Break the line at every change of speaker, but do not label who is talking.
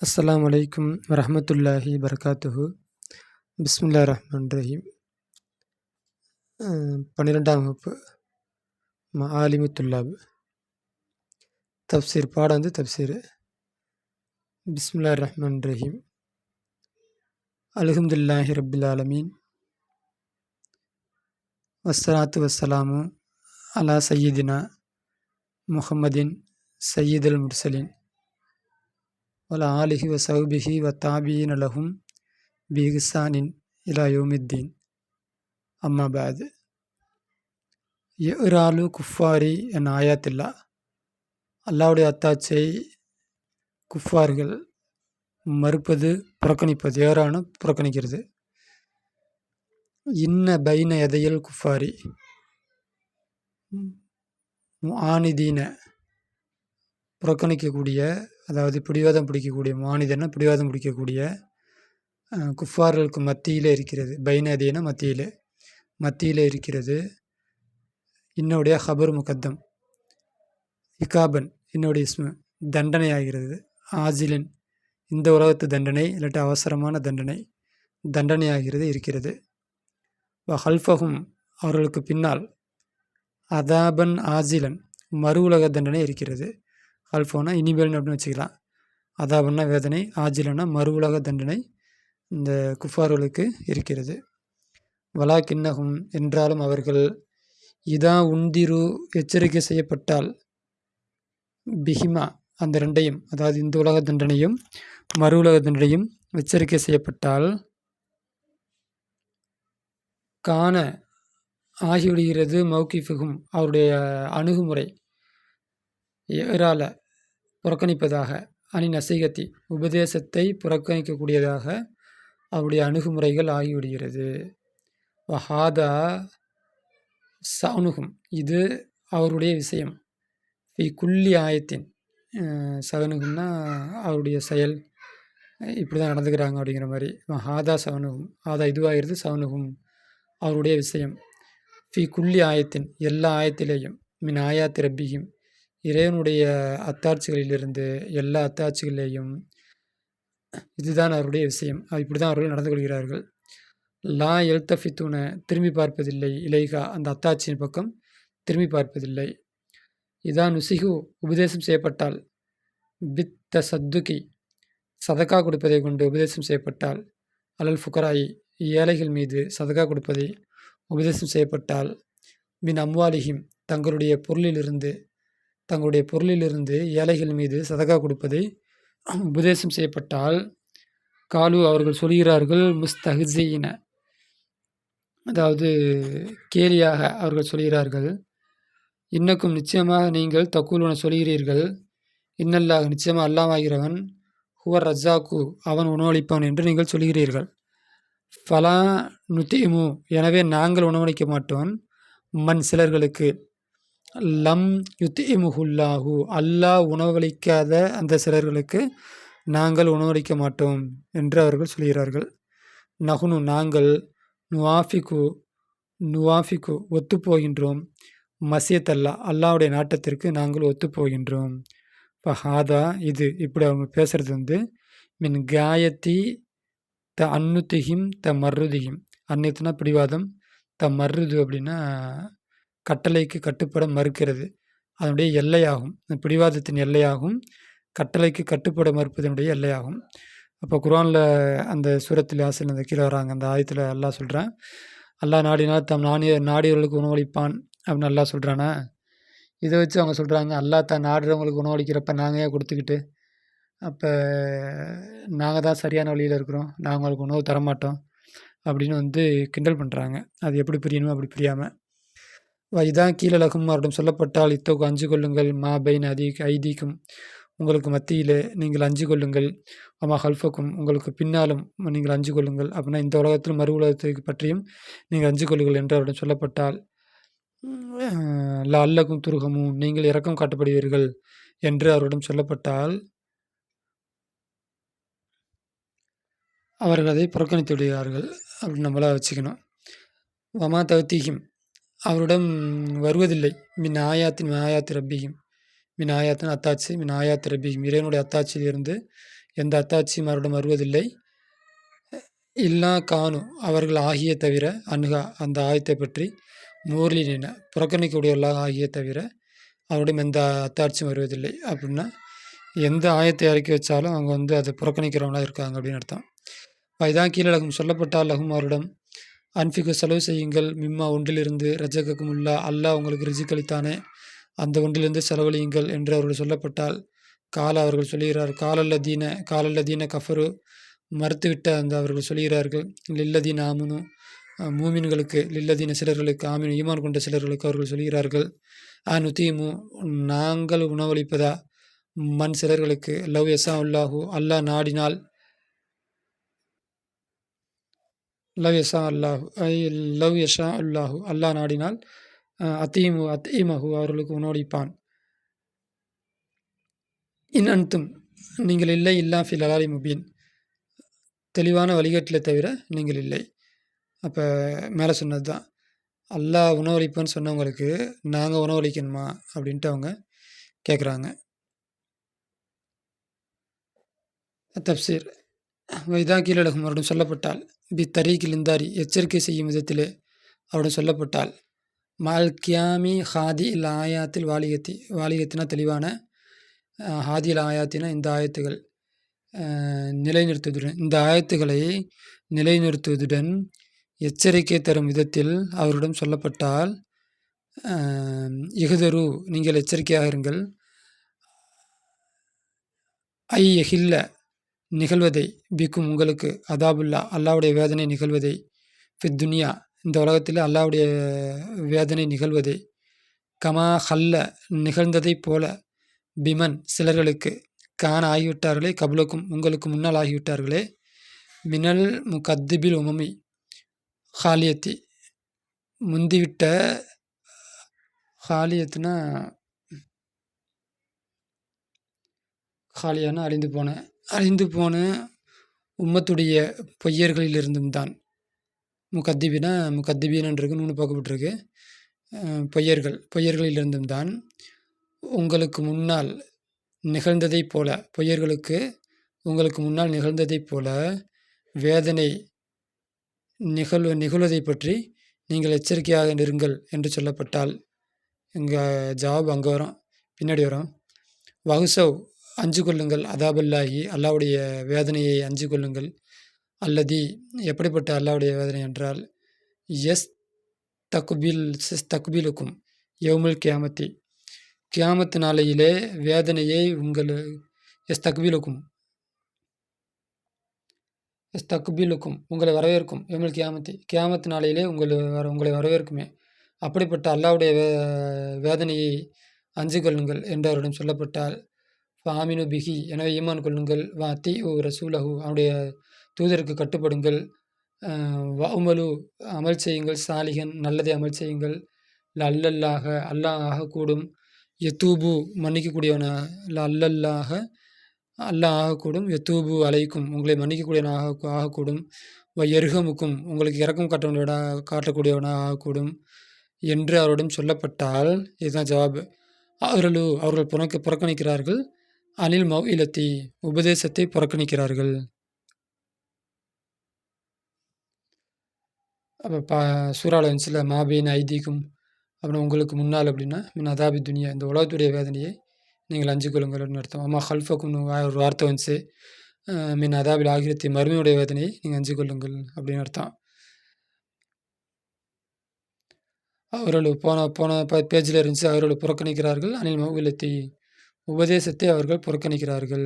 அஸ்ஸலாமு அலைக்கும் வரஹ்மத்துல்லாஹி பரகாத்துஹு. பிஸ்மில்லாஹிர் ரஹ்மானிர் ரஹீம். 12ஆம் வகுப்பு மஆலிமு துல்லாப் தஃப்சீர் பாடம் வந்து தஃப்சீர். பிஸ்மில்லாஹிர் ரஹ்மானிர் ரஹீம். அல்ஹம்துலில்லாஹி ரப்பில் ஆலமீன். வஸ்ஸலாத்து வஸ்ஸலாமு அலா சய்யிதினா முஹம்மதின் சய்யிதுல் முர்சலீன் வலா ஆலிஹி வஸஹ்பிஹி வத்தாபியீன லஹும் பிஇஹ்சானின் இலா யௌமித்தீன். அம்மா பஅத். இராலு குஃபாரி என் ஆயாத்தில்லா, அல்லாவுடைய அத்தாட்சியை குஃபார்கள் மறுப்பது, புறக்கணிப்பது. ஏறானு புறக்கணிக்கிறது. இன்ன பைன எதையல் குஃபாரி ஆனிதீன புறக்கணிக்கக்கூடிய, அதாவது பிடிவாதம் பிடிக்கக்கூடிய, மானிதன பிடிவாதம் பிடிக்கக்கூடிய குஃபார்களுக்கு மத்தியிலே இருக்கிறது. பைன எதையின மத்தியிலே, மத்தியிலே இருக்கிறது. இன்னுடைய ஹபர் முகத்தம். இகாபன் இன்னுடைய இஸ்மு தண்டனை ஆகிறது. ஆஜிலின் இந்த உலகத்து தண்டனை, இல்லாட்டி அவசரமான தண்டனை, தண்டனை ஆகிறது இருக்கிறது. ஹல்ஃபஹும் அவர்களுக்கு பின்னால் அதாபன் ஆஜிலன் மறு உலக தண்டனை இருக்கிறது. ஹல்ஃபோனா இனிமேல்னு அப்படின்னு வச்சுக்கலாம். அதாபன்னா வேதனை, ஆஜிலன்னா மறு உலக தண்டனை இந்த குஃபார்களுக்கு இருக்கிறது. வலா கிண்ணகும் என்றாலும் அவர்கள் இதா உந்திரு எச்சரிக்கை செய்யப்பட்டால், பிஹிமா அந்த ரெண்டையும், அதாவது இந்த உலக தண்டனையும் மறு உலக தண்டனையும் எச்சரிக்கை செய்யப்பட்டால், காண ஆகிவிடுகிறது மௌகிஃபுகும் அவருடைய அணுகுமுறை, ஏறால புறக்கணிப்பதாக, அணி நசீகத்தி உபதேசத்தை புறக்கணிக்கக்கூடியதாக அவருடைய அணுகுமுறைகள் ஆகிவிடுகிறது. வஹாதா சவுனுகும் இது அவருடைய விஷயம். ஃபி குல்லி ஆயத்தின் சவனுகும்னா அவருடைய செயல், இப்படி தான் நடந்துக்கிறாங்க அப்படிங்கிற மாதிரி. ஹாதா சவனுகும், ஹாதா இதுவாகிறது, சவனுகும் அவருடைய விஷயம். ஃபி குல்லி ஆயத்தின் எல்லா ஆயத்திலேயும், மின் ஆயாத் ரப்பியும் இறைவனுடைய அத்தாட்சிகளிலிருந்து எல்லா அத்தாட்சிகளிலேயும் இதுதான் அவருடைய விஷயம். இப்படி தான் அவர்கள் நடந்து கொள்கிறார்கள். லா எல்தஃபித்துன திரும்பி பார்ப்பதில்லை, இலைகா அந்த அத்தாட்சியின் பக்கம் திரும்பி பார்ப்பதில்லை. இதா நுசிகு உபதேசம் செய்யப்பட்டால், பித்த சத்துகி சதக்கா கொடுப்பதை கொண்டு உபதேசம் செய்யப்பட்டால், அலல் ஃபுகராயி ஏழைகள் மீது சதக்கா கொடுப்பதை உபதேசம் செய்யப்பட்டால், மின் அம்வாலிஹிம் தங்களுடைய பொருளிலிருந்து ஏழைகள் மீது சதக்கா கொடுப்பதை உபதேசம் செய்யப்பட்டால், காலு அவர்கள் சொல்கிறார்கள், முஸ்தஹ்ஸீன அதாவது கேலியாக அவர்கள் சொல்கிறார்கள், இன்னக்கும் நிச்சயமாக நீங்கள் தக்கூலுன சொல்கிறீர்கள், இன்னல்லாஹ் நிச்சயமாக அல்லாஹ்வாகிறவன், ஹுவர் ரஜாக்கு அவன் உணவளிப்பவன் என்று நீங்கள் சொல்கிறீர்கள். ஃபலா நுதிமு எனவே நாங்கள் உணவளிக்க மாட்டோம், மண் சிலர்களுக்கு, லம் யுத்திமுஹுல்லாஹு அல்லாஹ் உணவளிக்காத அந்த சிலர்களுக்கு நாங்கள் உணவளிக்க மாட்டோம் என்று அவர்கள் சொல்கிறார்கள். நகுனு நாங்கள், நுவாஃபிகு ஒத்துப்போகின்றோம், மசியத் அல்லாஹ்வுடைய நாட்டத்திற்கு நாங்கள் ஒத்துப்போகின்றோம். ஃபஹாதா இது இப்படி அவங்க பேசுறது வந்து மின் காயத்தி த அன்னுத்திஹிம் த மர்ருதிஹிம், அன்னியத்துனா பிடிவாதம், த மர்ருது அப்படின்னா கட்டளைக்கு கட்டுப்பட மறுக்கிறது, அதனுடைய எல்லையாகும். பிடிவாதத்தின் எல்லையாகும், கட்டளைக்கு கட்டுப்பட மறுப்பதனுடைய எல்லையாகும். அப்போ குர்ஆனில் அந்த சூரத்தில் யாசின் அந்த கீழே வராங்க அந்த ஆயத்தில் அல்லாஹ் சொல்கிறான், அல்லாஹ் நாடினால் தம் நாடியவர்களுக்கு உணவளிப்பான் அப்படின்னு அல்லாஹ் சொல்கிறானா. இதை வச்சு அவங்க சொல்கிறாங்க, அல்லாஹ் தான் நாடுறவங்களுக்கு உணவளிக்கிறப்ப நாங்கள் ஏன் கொடுத்துக்கிட்டு, அப்போ நாங்கள் தான் சரியான வழியில் இருக்கிறோம், நாங்கள் உங்களுக்கு உணவு தரமாட்டோம் அப்படின்னு வந்து கிண்டல் பண்ணுறாங்க. அது எப்படி பிரியணுமோ அப்படி பிரியாமல். இதான் கீழலகும் அவரிடம் சொல்லப்பட்டால், இத்தோக்கு அஞ்சு கொள்ளுங்கள், மா பைன் ஐதீக்கும் உங்களுக்கு மத்தியிலே நீங்கள் அஞ்சு கொள்ளுங்கள், அம்மா ஹல்ஃபக்கும் உங்களுக்கு பின்னாலும் நீங்கள் அஞ்சு கொள்ளுங்கள், அப்படின்னா இந்த உலகத்திலும் மறு உலகத்துக்கு பற்றியும் நீங்கள் அஞ்சு கொள்ளுங்கள் என்று அவரிடம் சொல்லப்பட்டால், அல்லக்கும் துருகமும் நீங்கள் இரக்கம் காட்டப்படுவீர்கள் என்று அவரிடம் சொல்லப்பட்டால், அவர்கள் அதை புறக்கணித்து விடுகிறார்கள் அப்படின்னு நம்மளாக வச்சுக்கணும். வமா தகுத்தீகிம் அவரிடம் வருவதில்லை, மின் ஆயாத்து ரப்பியும், மின் ஆயாத்தின் அத்தாட்சி, மின் ஆயாத்து ரப்பியும் இறைவனுடைய அத்தாட்சியிலிருந்து எந்த அத்தாட்சியும் அவரிடம் வருவதில்லை. இல்லா கானு அவர்கள் ஆகிய தவிர அன்ஹா அந்த ஆயத்தை பற்றி மூர்லின புறக்கணிக்கக்கூடியவர்களாக ஆகிய தவிர அவரிடம் எந்த அத்தாட்சியும் வருவதில்லை. அப்படின்னா எந்த ஆயத்தை இறக்கி வச்சாலும் அவங்க அதை புறக்கணிக்கிறவங்களா இருக்காங்க அப்படின்னு அர்த்தம். இதான் கீழே லகும் சொல்லப்பட்டால் லகும் அவரிடம் அன்பிக்கு செலவு செய்யுங்கள் மிம்மா ஒன்றிலிருந்து ரஜகக்கும் உள்ளா அல்லாஹ் உங்களுக்கு ரிஜிக்களித்தானே அந்த ஒன்றிலிருந்து செலவழியுங்கள் என்று அவர்கள் சொல்லப்பட்டால் அவர்கள் சொல்லுகிறார் காலல்லதீன கஃபரு மறுத்துவிட்ட அவர்கள் சொல்கிறார்கள் லில்லதீன் ஆமனு மூமின்களுக்கு லில்லதீன சிலர்களுக்கு ஆமீன் ஈமான் கொண்ட சிலர்களுக்கு அவர்கள் சொல்கிறார்கள் நுத்தீமு நாங்கள் உணவளிப்பதா மண் சிலர்களுக்கு லவ் யசா உல்லாஹூ அல்லாஹ் நாடினால் லவ் யஷா அல்லாஹூ அல்லாஹ் நாடினால் அத்தீமஹு அவர்களுக்கு உணவளிப்பான். இன் அன்தும் நீங்கள் இல்லை இல்லா ஃபில் அலாலி முபீன் தெளிவான வழிகாட்டில தவிர நீங்கள் இல்லை. அப்போ மேலே சொன்னது தான் அல்லாஹ் உணவளிப்பான்னு சொன்னவங்களுக்கு நாங்கள் உணவளிக்கணுமா அப்படின்ட்டு அவங்க கேட்குறாங்க. தப்சீர் இதான் கீழடகும் அவரிடம் சொல்லப்பட்டால் தரீக்கில் இந்தாரி எச்சரிக்கை செய்யும் விதத்திலே அவரிடம் சொல்லப்பட்டால் மால் கியாமி ஹாதில் ஆயாத்தில் வாலிகத்தினா தெளிவான ஹாதில் ஆயாத்தினா இந்த ஆயத்துகள் நிலைநிறுத்துவதுடன் இந்த ஆயத்துக்களை நிலைநிறுத்துவதுடன் எச்சரிக்கை தரும் விதத்தில் அவரிடம் சொல்லப்பட்டால் இகுதரு நீங்கள் எச்சரிக்கையாக இருங்கள் எஹில்ல நிகழ்வதை பிக்கும் உங்களுக்கு அதாபுல்லா அல்லாவுடைய வேதனை நிகழ்வதை ஃபித் துனியா இந்த உலகத்தில் அல்லாவுடைய வேதனை நிகழ்வதை கமா ஹல்ல நிகழ்ந்ததைப் போல பிமன் சிலர்களுக்கு காண ஆகிவிட்டார்களே கபுலக்கும் உங்களுக்கு முன்னால் ஆகிவிட்டார்களே மினல் முகத்திபில் உமமி ஹாலியத்தி முந்திவிட்ட ஹாலியத்துனா ஹாலியான அழிந்து போன உம்மத்துடைய பொய்யர்களிலிருந்தும் தான் முகத்திபீனன்றிருக்கு நூறு பார்க்கப்பட்டிருக்கு பொய்யர்களிலிருந்தும் தான் உங்களுக்கு முன்னால் நிகழ்ந்ததைப் போல பொய்யர்களுக்கு உங்களுக்கு முன்னால் நிகழ்ந்ததைப் போல வேதனை நிகழ்வதை பற்றி நீங்கள் எச்சரிக்கையாக இருங்கள் என்று சொல்லப்பட்டால் இங்கே ஜவாப் அங்கே வரும் பின்னாடி வரும் வகுசவ் அஞ்சு கொள்ளுங்கள் அதாபல்லாகி அல்லாவுடைய வேதனையை அஞ்சு கொள்ளுங்கள் அல்லது எப்படிப்பட்ட அல்லாவுடைய வேதனை என்றால் தக்குபீலுக்கும் யவுமுல் கியாமத்து நாளையிலே வேதனையை தக்குபீலுக்கும் உங்களை வரவேற்கும் யவுமுல் கியாமத்து நாளையிலே உங்களை வரவேற்குமே அப்படிப்பட்ட அல்லாவுடைய வேதனையை அஞ்சு கொள்ளுங்கள் என்று அவரிடம் சொல்லப்பட்டால் ஃபாமினு பிஹி எனவே ஈமான் கொள்ளுங்கள் வாத்தி ரசூலஹு அவனுடைய தூதருக்கு கட்டுப்படுங்கள் வஉமலு அமல் செய்யுங்கள் சாலிகன் நல்லதை அமல் செய்யுங்கள் அல்லல்லாக அல்லாஹ் ஆகக்கூடும் யத்தூபு மன்னிக்கக்கூடியவன அல்லல்லாக அல்லாஹ் ஆகக்கூடும் யத்தூபு அலைக்கும் உங்களை மன்னிக்கக்கூடியவனாக ஆகக்கூடும் எருகமுக்கும் உங்களுக்கு இறக்கம் காட்டக்கூடியவனாக ஆகக்கூடும் என்று அவரிடம் சொல்லப்பட்டால் இதுதான் ஜவாப். அவர்கள் புறக்கணிக்கிறார்கள் அனில் மவ்இலத்தி உபதேசத்தை புறக்கணிக்கிறார்கள். அப்போ சூறாவில் இருந்துச்சுல மாபீன் ஐதீக்கும் அப்புறம் உங்களுக்கு முன்னால் அப்படின்னா மின் அதாபி துனியா இந்த உலகத்துடைய வேதனையை நீங்கள் அஞ்சு கொள்ளுங்கள்னு அர்த்தம். அம்மா ஹல்ஃபக்கும் ஒரு வார்த்தை வந்துச்சு மின் அதாபில் ஆகிரத்தி மறுமையுடைய வேதனையை நீங்கள் அஞ்சு கொள்ளுங்கள் அப்படின்னு அர்த்தம். அவர்கள் போன பேஜில் இருந்துச்சு அவர்கள் புறக்கணிக்கிறார்கள் அனில் மவ்இலத்தி உபதேசத்தை அவர்கள் புறக்கணிக்கிறார்கள்.